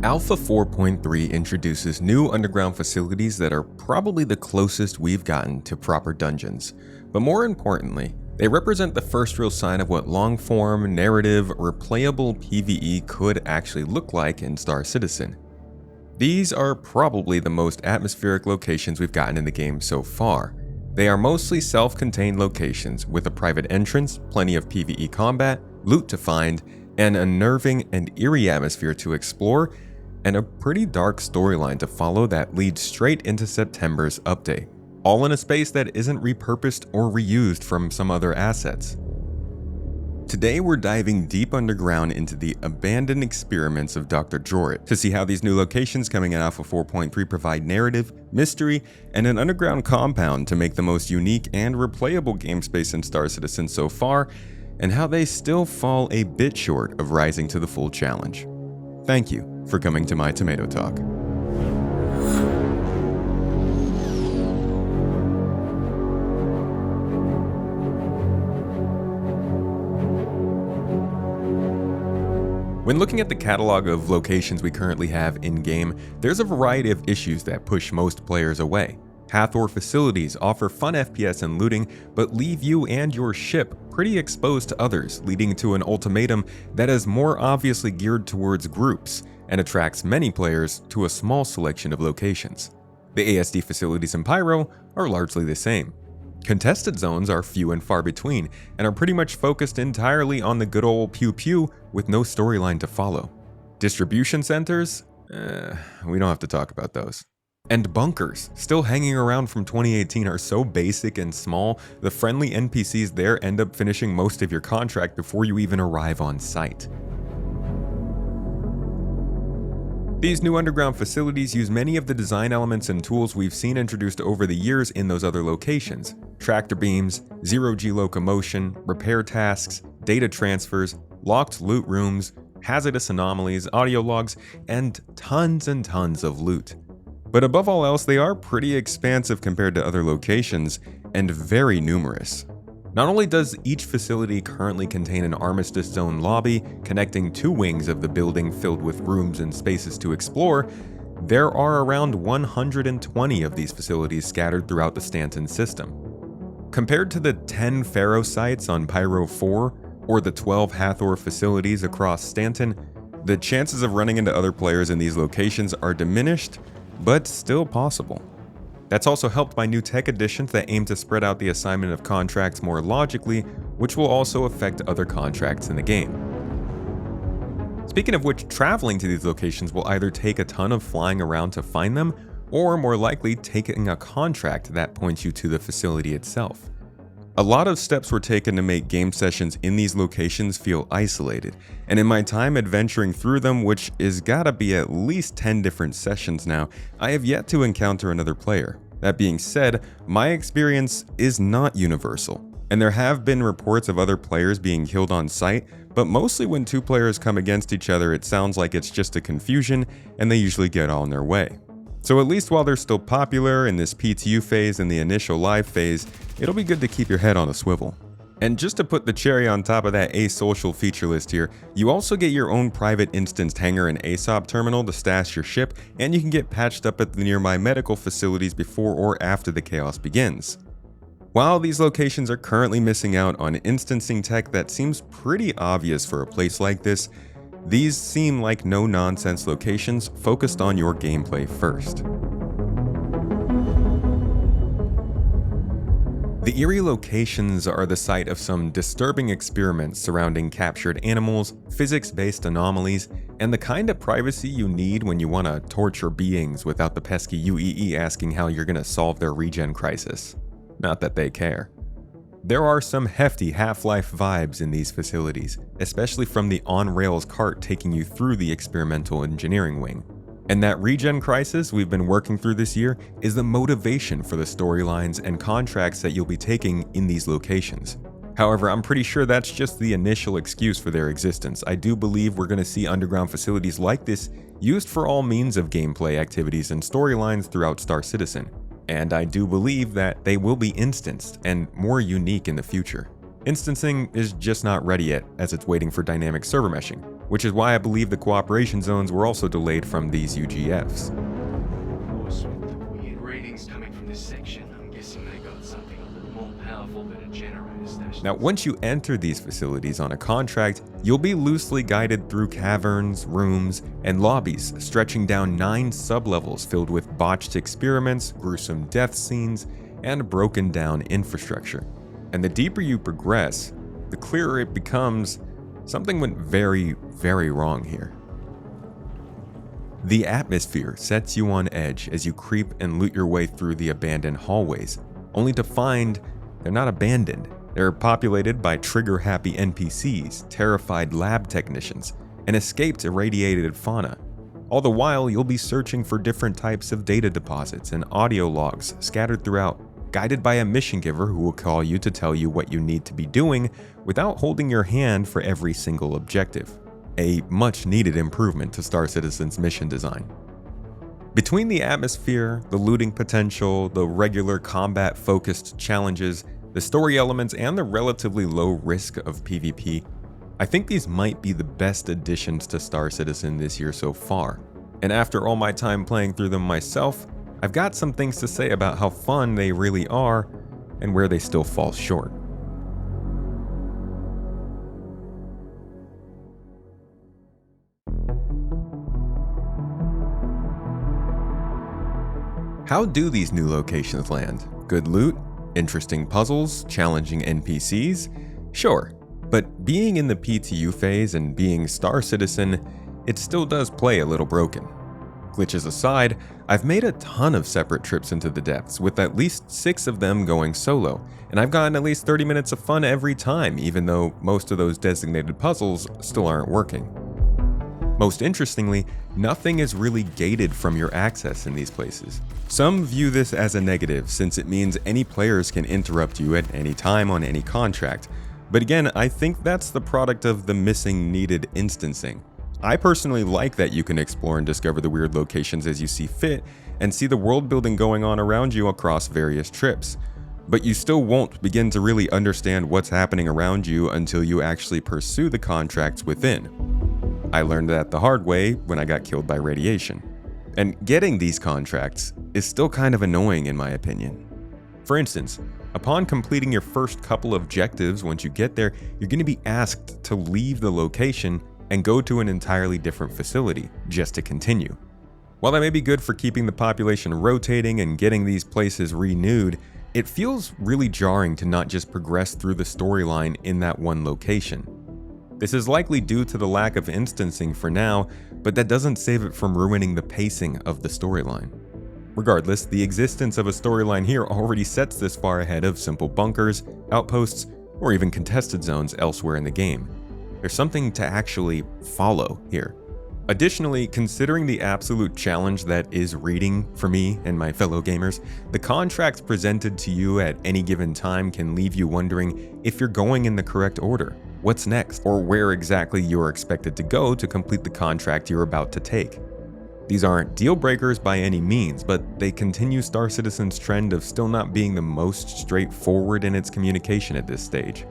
Alpha 4.3 introduces new underground facilities that are probably the closest we've gotten to proper dungeons. But more importantly, they represent the first real sign of what long-form, narrative, replayable PvE could actually look like in Star Citizen. These are probably the most atmospheric locations we've gotten in the game so far. They are mostly self-contained locations with a private entrance, plenty of PvE combat, loot to find, an unnerving and eerie atmosphere to explore, and a pretty dark storyline to follow that leads straight into September's update, all in a space that isn't repurposed or reused from some other assets. Today we're diving deep underground into the abandoned experiments of Dr. Jorrit to see how these new locations coming in Alpha 4.3 provide narrative, mystery, and an underground compound to make the most unique and replayable game space in Star Citizen so far, and how they still fall a bit short of rising to the full challenge. Thank you for coming to my Tomato Talk. When looking at the catalog of locations we currently have in-game, there's a variety of issues that push most players away. Hathor facilities offer fun FPS and looting, but leave you and your ship pretty exposed to others, leading to an ultimatum that is more obviously geared towards groups and attracts many players to a small selection of locations. The ASD facilities in Pyro are largely the same. Contested zones are few and far between, and are pretty much focused entirely on the good old pew-pew with no storyline to follow. Distribution centers? We don't have to talk about those. And bunkers, still hanging around from 2018, are so basic and small, the friendly NPCs there end up finishing most of your contract before you even arrive on site. These new underground facilities use many of the design elements and tools we've seen introduced over the years in those other locations. Tractor beams, zero-G locomotion, repair tasks, data transfers, locked loot rooms, hazardous anomalies, audio logs, and tons of loot. But above all else, they are pretty expansive compared to other locations, and very numerous. Not only does each facility currently contain an Armistice Zone lobby connecting two wings of the building filled with rooms and spaces to explore, there are around 120 of these facilities scattered throughout the Stanton system. Compared to the 10 Pharaoh sites on Pyro 4 or the 12 Hathor facilities across Stanton, the chances of running into other players in these locations are diminished, but still possible. That's also helped by new tech additions that aim to spread out the assignment of contracts more logically, which will also affect other contracts in the game. Speaking of which, traveling to these locations will either take a ton of flying around to find them, or more likely taking a contract that points you to the facility itself. A lot of steps were taken to make game sessions in these locations feel isolated, and in my time adventuring through them, which is gotta be at least 10 different sessions now, I have yet to encounter another player. That being said, my experience is not universal, and there have been reports of other players being killed on site, but mostly when two players come against each other, it sounds like it's just a confusion, and they usually get on their way. So at least while they're still popular in this PTU phase and the initial live phase, it'll be good to keep your head on a swivel. And just to put the cherry on top of that asocial feature list here, you also get your own private instanced hangar and ASOP terminal to stash your ship, and you can get patched up at the nearby medical facilities before or after the chaos begins. While these locations are currently missing out on instancing tech that seems pretty obvious for a place like this, these seem like no-nonsense locations focused on your gameplay first. The eerie locations are the site of some disturbing experiments surrounding captured animals, physics-based anomalies, and the kind of privacy you need when you want to torture beings without the pesky UEE asking how you're going to solve their regen crisis. Not that they care. There are some hefty Half-Life vibes in these facilities, especially from the on-rails cart taking you through the experimental engineering wing. And that regen crisis we've been working through this year is the motivation for the storylines and contracts that you'll be taking in these locations. However, I'm pretty sure that's just the initial excuse for their existence. I do believe we're going to see underground facilities like this used for all means of gameplay activities and storylines throughout Star Citizen. And I do believe that they will be instanced and more unique in the future. Instancing is just not ready yet, as it's waiting for dynamic server meshing. which is why I believe the cooperation zones were also delayed from these UGFs. Of course, with the weird readings coming from this section, I'm guessing they got something a little more powerful than a generator station. Now, once you enter these facilities on a contract, you'll be loosely guided through caverns, rooms, and lobbies stretching down 9 sublevels filled with botched experiments, gruesome death scenes, and broken down infrastructure. And the deeper you progress, the clearer it becomes something went very, very wrong here. The atmosphere sets you on edge as you creep and loot your way through the abandoned hallways, only to find they're not abandoned. They're populated by trigger-happy NPCs, terrified lab technicians, and escaped irradiated fauna. All the while, you'll be searching for different types of data deposits and audio logs scattered throughout, guided by a mission giver who will call you to tell you what you need to be doing without holding your hand for every single objective. A much-needed improvement to Star Citizen's mission design. Between the atmosphere, the looting potential, the regular combat-focused challenges, the story elements, and the relatively low risk of PvP, I think these might be the best additions to Star Citizen this year so far. And after all my time playing through them myself, I've got some things to say about how fun they really are and where they still fall short. How do these new locations land? Good loot? Interesting puzzles? Challenging NPCs? Sure, but being in the PTU phase and being Star Citizen, it still does play a little broken. Glitches aside, I've made a ton of separate trips into the depths, with at least 6 of them going solo, and I've gotten at least 30 minutes of fun every time, even though most of those designated puzzles still aren't working. Most interestingly, nothing is really gated from your access in these places. Some view this as a negative, since it means any players can interrupt you at any time on any contract. But again, I think that's the product of the missing needed instancing. I personally like that you can explore and discover the weird locations as you see fit, and see the world building going on around you across various trips. But you still won't begin to really understand what's happening around you until you actually pursue the contracts within. I learned that the hard way when I got killed by radiation. And getting these contracts is still kind of annoying in my opinion. For instance, upon completing your first couple of objectives, once you get there, you're going to be asked to leave the location and go to an entirely different facility just to continue. While that may be good for keeping the population rotating and getting these places renewed, it feels really jarring to not just progress through the storyline in that one location. This is likely due to the lack of instancing for now, but that doesn't save it from ruining the pacing of the storyline. Regardless, the existence of a storyline here already sets this far ahead of simple bunkers, outposts, or even contested zones elsewhere in the game. There's something to actually follow here. Additionally, considering the absolute challenge that is reading for me and my fellow gamers, the contracts presented to you at any given time can leave you wondering if you're going in the correct order, what's next, or where exactly you're expected to go to complete the contract you're about to take. These aren't deal breakers by any means, but they continue Star Citizen's trend of still not being the most straightforward in its communication at this stage.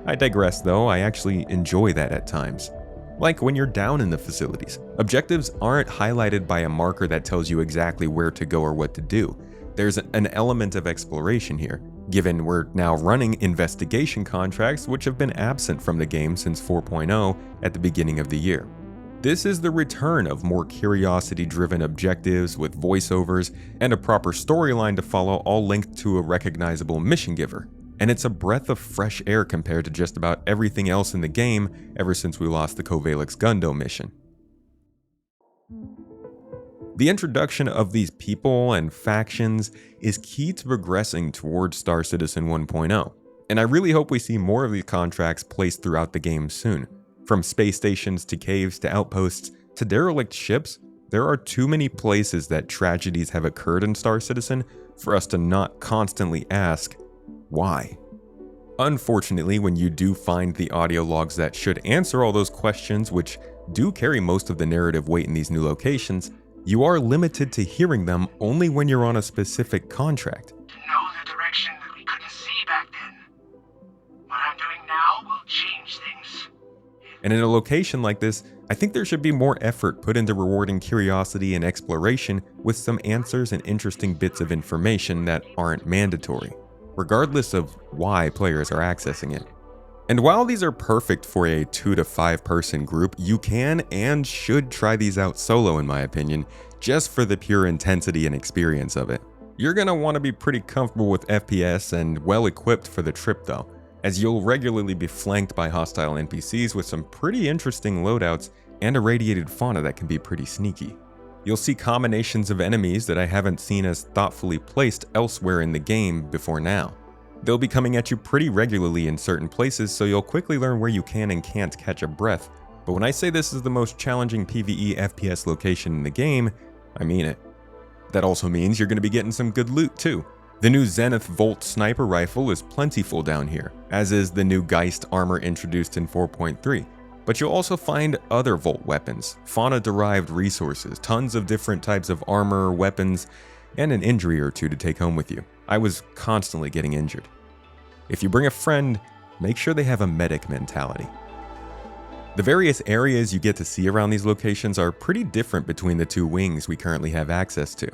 I digress though, I actually enjoy that at times. Like when you're down in the facilities, objectives aren't highlighted by a marker that tells you exactly where to go or what to do. There's an element of exploration here, given we're now running investigation contracts which have been absent from the game since 4.0 at the beginning of the year. This is the return of more curiosity-driven objectives with voiceovers and a proper storyline to follow, all linked to a recognizable mission giver. And it's a breath of fresh air compared to just about everything else in the game ever since we lost the Covalix Gundo mission. The introduction of these people and factions is key to progressing towards Star Citizen 1.0, and I really hope we see more of these contracts placed throughout the game soon. From space stations to caves to outposts to derelict ships, there are too many places that tragedies have occurred in Star Citizen for us to not constantly ask, why? Unfortunately, when you do find the audio logs that should answer all those questions, which do carry most of the narrative weight in these new locations, you are limited to hearing them only when you're on a specific contract. To know the direction that we couldn't see back then. What I'm doing now will change things. It And in a location like this, I think there should be more effort put into rewarding curiosity and exploration with some answers and interesting bits of information that aren't mandatory, regardless of why players are accessing it. And while these are perfect for a 2 to 5 person group, you can and should try these out solo in my opinion, just for the pure intensity and experience of it. You're gonna want to be pretty comfortable with FPS and well equipped for the trip though, as you'll regularly be flanked by hostile NPCs with some pretty interesting loadouts and irradiated fauna that can be pretty sneaky. You'll see combinations of enemies that I haven't seen as thoughtfully placed elsewhere in the game before now. They'll be coming at you pretty regularly in certain places, so you'll quickly learn where you can and can't catch a breath. But when I say this is the most challenging PvE FPS location in the game, I mean it. That also means you're going to be getting some good loot too. The new Zenith Volt sniper rifle is plentiful down here, as is the new Geist armor introduced in 4.3. But you'll also find other Volt weapons, fauna-derived resources, tons of different types of armor, weapons, and an injury or two to take home with you. I was constantly getting injured. If you bring a friend, make sure they have a medic mentality. The various areas you get to see around these locations are pretty different between the two wings we currently have access to.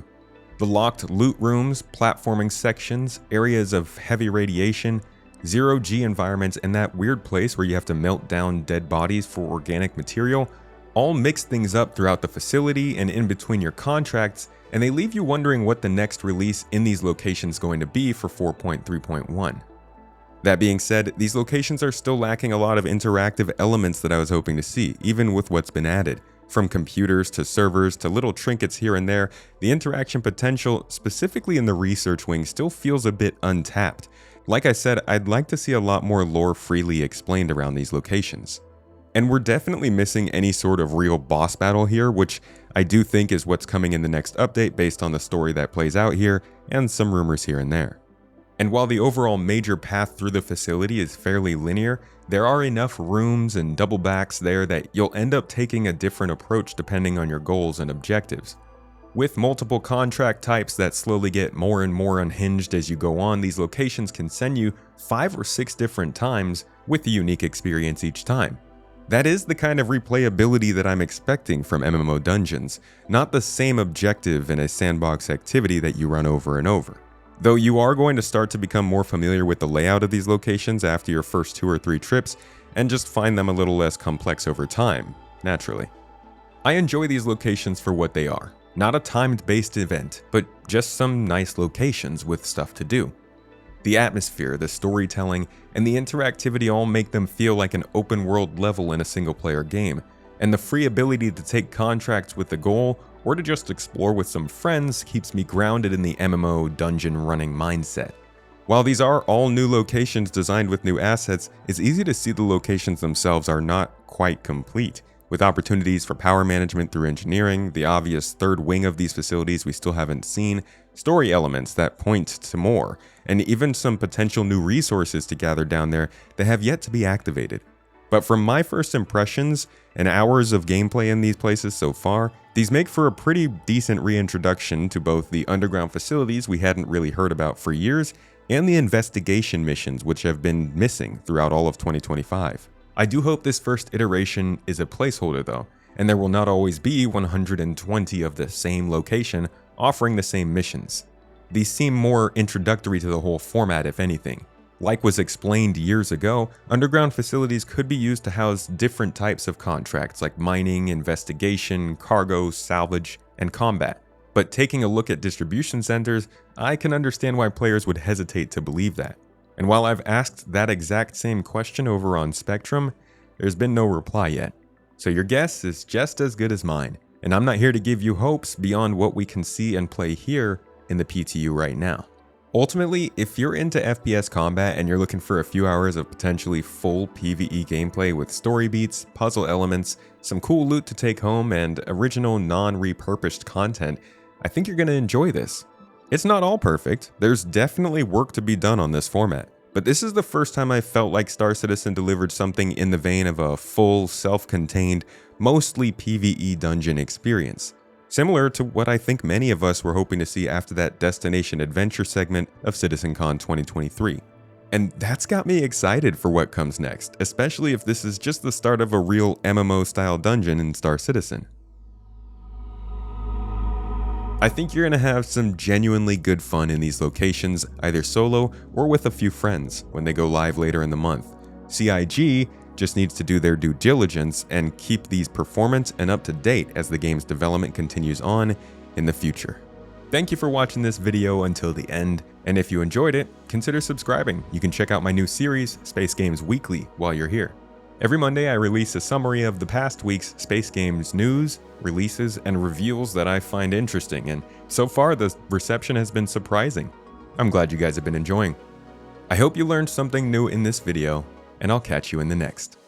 The locked loot rooms, platforming sections, areas of heavy radiation, zero-G environments, and that weird place where you have to melt down dead bodies for organic material all mix things up throughout the facility and in between your contracts, and they leave you wondering what the next release in these locations is going to be for 4.3.1. That being said, these locations are still lacking a lot of interactive elements that I was hoping to see, even with what's been added. From computers to servers to little trinkets here and there, the interaction potential, specifically in the research wing, still feels a bit untapped. Like I said, I'd like to see a lot more lore freely explained around these locations. And we're definitely missing any sort of real boss battle here, which I do think is what's coming in the next update based on the story that plays out here and some rumors here and there. And while the overall major path through the facility is fairly linear, there are enough rooms and double backs there that you'll end up taking a different approach depending on your goals and objectives. With multiple contract types that slowly get more and more unhinged as you go on, these locations can send you 5 or 6 different times with a unique experience each time. That is the kind of replayability that I'm expecting from MMO dungeons, not the same objective in a sandbox activity that you run over and over. Though you are going to start to become more familiar with the layout of these locations after your first 2 or 3 trips, and just find them a little less complex over time, naturally. I enjoy these locations for what they are. Not a timed-based event, but just some nice locations with stuff to do. The atmosphere, the storytelling, and the interactivity all make them feel like an open-world level in a single-player game, and the free ability to take contracts with the goal or to just explore with some friends keeps me grounded in the MMO dungeon running mindset. While these are all new locations designed with new assets, it's easy to see the locations themselves are not quite complete, with opportunities for power management through engineering, the obvious third wing of these facilities we still haven't seen, story elements that point to more, and even some potential new resources to gather down there that have yet to be activated. But from my first impressions and hours of gameplay in these places so far, these make for a pretty decent reintroduction to both the underground facilities we hadn't really heard about for years and the investigation missions which have been missing throughout all of 2025. I do hope this first iteration is a placeholder though, and there will not always be 120 of the same location offering the same missions. These seem more introductory to the whole format if anything. Like was explained years ago, underground facilities could be used to house different types of contracts like mining, investigation, cargo, salvage, and combat. But taking a look at distribution centers, I can understand why players would hesitate to believe that. And while I've asked that exact same question over on Spectrum, there's been no reply yet. So your guess is just as good as mine, and I'm not here to give you hopes beyond what we can see and play here in the PTU right now. Ultimately, if you're into FPS combat and you're looking for a few hours of potentially full PvE gameplay with story beats, puzzle elements, some cool loot to take home, and original non-repurposed content, I think you're going to enjoy this. It's not all perfect, there's definitely work to be done on this format, but this is the first time I felt like Star Citizen delivered something in the vein of a full, self-contained, mostly PvE dungeon experience. Similar to what I think many of us were hoping to see after that Destination Adventure segment of CitizenCon 2023. And that's got me excited for what comes next, especially if this is just the start of a real MMO-style dungeon in Star Citizen. I think you're going to have some genuinely good fun in these locations, either solo or with a few friends, when they go live later in the month. CIG just needs to do their due diligence and keep these performance and up to date as the game's development continues on in the future. Thank you for watching this video until the end, and if you enjoyed it, consider subscribing. You can check out my new series, Space Games Weekly, while you're here. Every Monday, I release a summary of the past week's Space Games news, releases, and reveals that I find interesting, and so far the reception has been surprising. I'm glad you guys have been enjoying. I hope you learned something new in this video, and I'll catch you in the next.